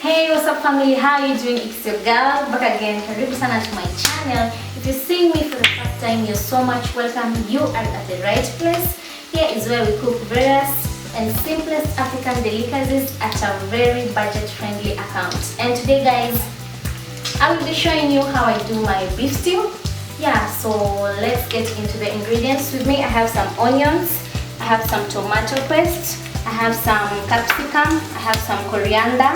Hey, what's up family? How are you doing? It's your girl back again. Karibu sana to my channel. If you're seeing me for the first time, you're so much welcome. You are at the right place. Here is where we cook various and simplest African delicacies at a very budget-friendly account. And today, guys, I will be showing you how I do my beef stew. Yeah, so let's get into the ingredients. With me, I have some onions, I have some tomato paste, I have some capsicum, I have some coriander,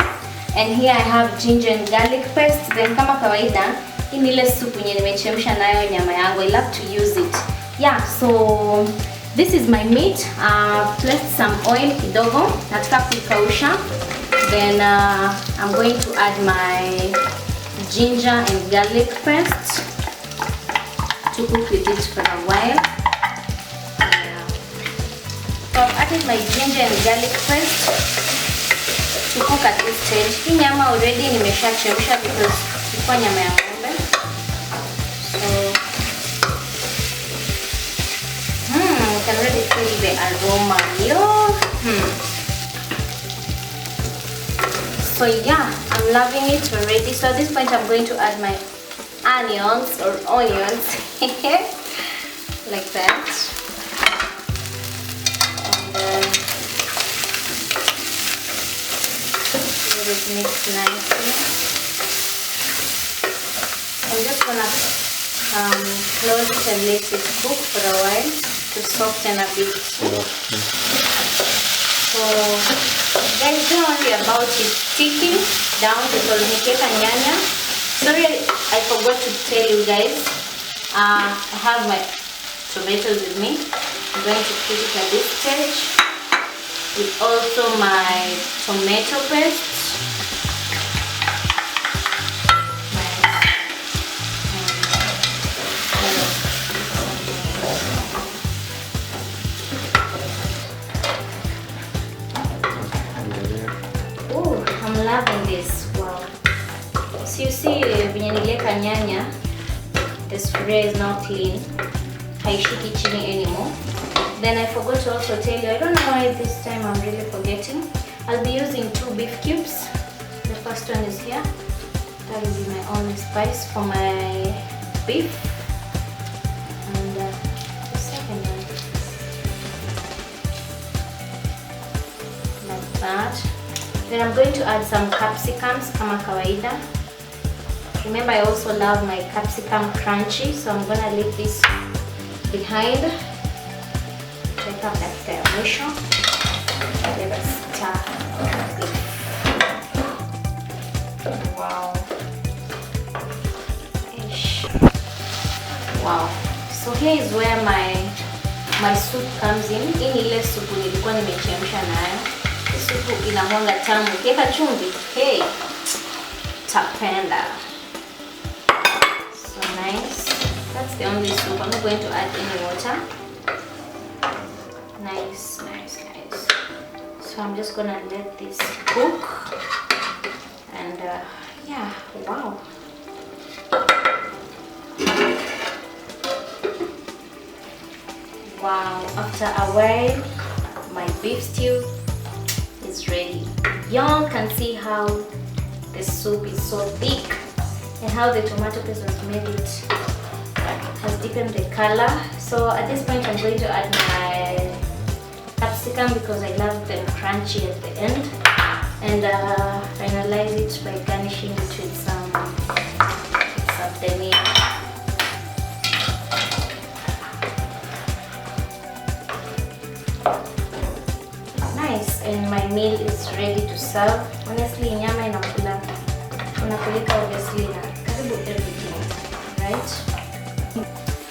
and here I have ginger and garlic paste. Then kama kawaida, hii ni ile soup yenye nimechemsha nayo nyama yangu. I love to use it. Yeah, so this is my meat. Placed some oil kidogo, nataka kuikausha. Then I'm going to add my ginger and garlic paste to cook with it for a while. Yeah. So I've added my ginger and garlic paste to cook at this stage. Hii nyama already nimeshachemsha because ilikuwa nyama ya ng'ombe. So you can already feel the aroma. So yeah, I'm loving it already. So at this point I'm going to add my onions like that, and let it mix nicely. I'm just gonna close it and let it cook for a while to soften a bit. So guys, don't worry about it sticking down because nikeka nyanya. Sorry, I forgot to tell you guys, I have my tomatoes with me. I'm going to put it at this stage with also my tomato paste. Oh, I'm loving this. Wow. So you see, venye niliweka nyanya, the sufuria is now clean. Haishiki chini anymore. Then I forgot to also tell you, I don't know why this time I'm really forgetting. I'll be using 2 beef cubes. The first one is here. That will be my only spice for my beef. And the second one, like that. Then I'm going to add some capsicums kama kawaida. Remember, I also love my capsicum crunchy, so I'm gonna leave this behind. Take up dakika ya mwisho. Let us stir. Wow. Ish. Wow. So here is where my soup comes in. Hii ni ile supu nilikuwa nimechemsha nayo. Supu inakuanga tamu. Kiweka chumvi, hey, tapenda. So nice. That's the only soup. I'm not going to add any water. Nice. So I'm just gonna let this cook. And yeah, wow. Wow, after a while, my beef stew is ready. Y'all can see how the soup is so thick and how the tomato paste has made it, has deepened the color. So at this point I'm going to add my capsicum because I love them crunchy at the end, and finalize it by garnishing it with some dania. Nice, and my meal is ready to serve. Honestly, nyama inakula unakulika obviously na karibu everything, right?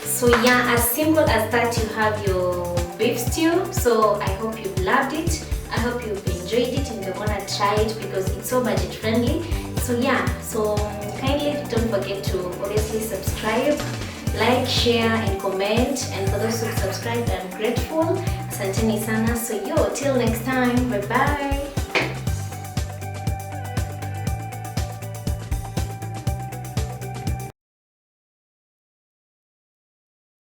So yeah, as simple as that, you have your beef stew. So I hope you've loved it. I hope you've enjoyed it and you're gonna try it because it's so budget friendly. So yeah, so kindly don't forget to obviously subscribe, like, share and comment. And for those who subscribed, I'm grateful. Asanteni sana. So yo, till next time, bye bye.